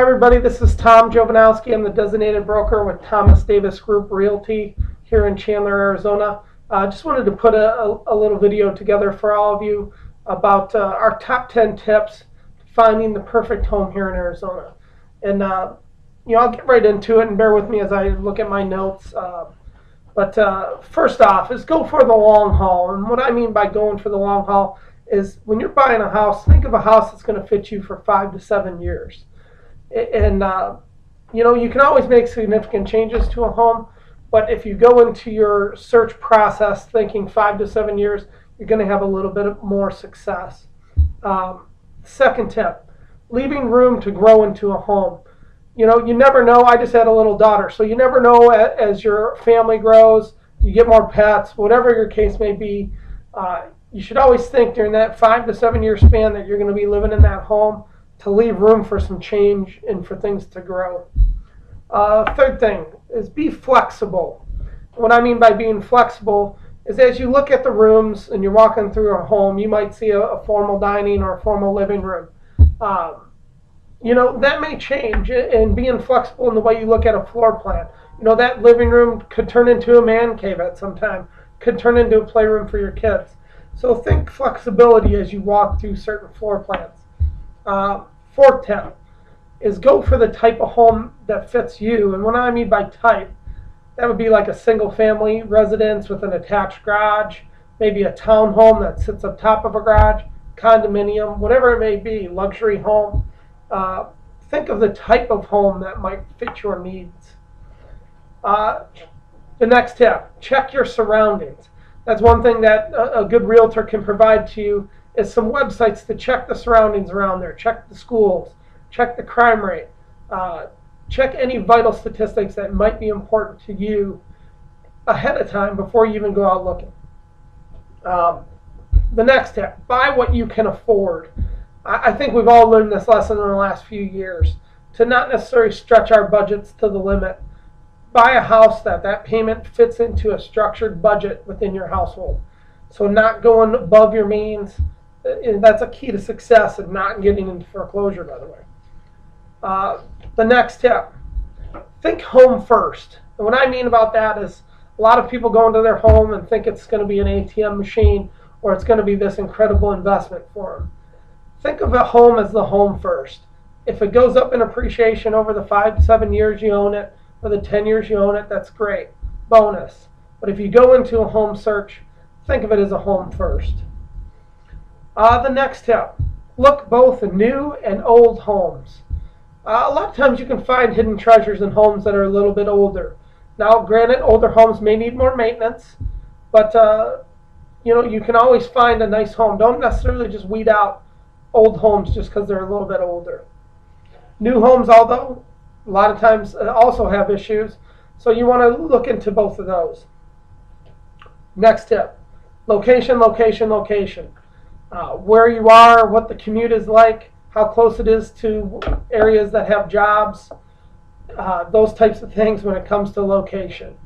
Hi everybody, this is Tom Jovanowski. I'm the designated broker with Thomas Davis Group Realty here in Chandler, Arizona. Just wanted to put a little video together for all of you about our top 10 tips finding the perfect home here in Arizona. And I'll get right into it and bear with me as I look at my notes. But first off is go for the long haul. And what I mean by going for the long haul is when you're buying a house, think of a house that's going to fit you for 5 to 7 years. And you can always make significant changes to a home, but if you go into your search process thinking 5 to 7 years, you're going to have a little bit more success. Second tip, leaving room to grow into a home. You never know. I just had a little daughter, so you never know as your family grows, you get more pets, whatever your case may be. You should always think during that 5 to 7 year span that you're going to be living in that home, to leave room for some change and for things to grow. Third thing is be flexible. What I mean by being flexible is as you look at the rooms and you're walking through a home, you might see a formal dining or a formal living room. That may change, and being flexible in the way you look at a floor plan. That living room could turn into a man cave at some time, could turn into a playroom for your kids. So think flexibility as you walk through certain floor plans. Fourth tip is go for the type of home that fits you. And what I mean by type, that would be like a single family residence with an attached garage, maybe a townhome that sits on top of a garage, condominium, whatever it may be, luxury home. Think of the type of home that might fit your needs. The next tip, check your surroundings. That's one thing that a good realtor can provide to you, is some websites to check the surroundings around there, check the schools, check the crime rate, check any vital statistics that might be important to you ahead of time before you even go out looking. The next tip, buy what you can afford. I think we've all learned this lesson in the last few years, to not necessarily stretch our budgets to the limit. Buy a house that payment fits into a structured budget within your household. So not going above your means. That's a key to success and not getting into foreclosure, by the way. The next tip, think home first. And what I mean about that is a lot of people go into their home and think it's going to be an ATM machine or it's going to be this incredible investment for them. Think of a home as the home first. If it goes up in appreciation over the 5 to 7 years you own it, or the 10 years you own it, that's great. Bonus. But if you go into a home search, think of it as a home first. The next tip, look both new and old homes. A lot of times you can find hidden treasures in homes that are a little bit older. Now, granted, older homes may need more maintenance, but you can always find a nice home. Don't necessarily just weed out old homes just because they're a little bit older. New homes, although, a lot of times also have issues, so you want to look into both of those. Next tip, location, location, location. Where you are, what the commute is like, how close it is to areas that have jobs, those types of things when it comes to location.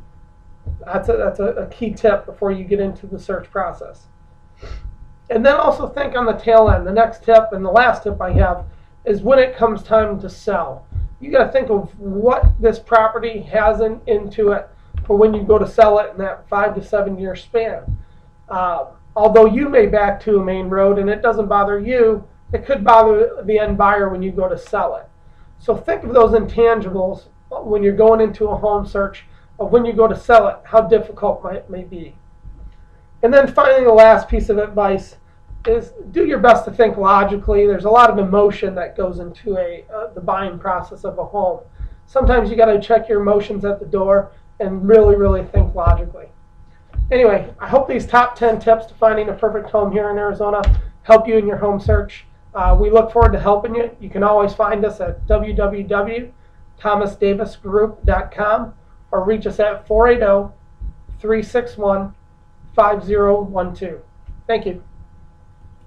That's a key tip before you get into the search process. And then also think on the tail end. The next tip and the last tip I have is when it comes time to sell. You got to think of what this property has into it for when you go to sell it in that 5 to 7 year span. Although you may back to a main road and it doesn't bother you, it could bother the end buyer when you go to sell it. So think of those intangibles when you're going into a home search, of when you go to sell it, how difficult it may be. And then finally, the last piece of advice is do your best to think logically. There's a lot of emotion that goes into the buying process of a home. Sometimes you got to check your emotions at the door and really, really think logically. Anyway, I hope these top 10 tips to finding a perfect home here in Arizona help you in your home search. We look forward to helping you. You can always find us at www.thomasdavisgroup.com or reach us at 480-361-5012. Thank you.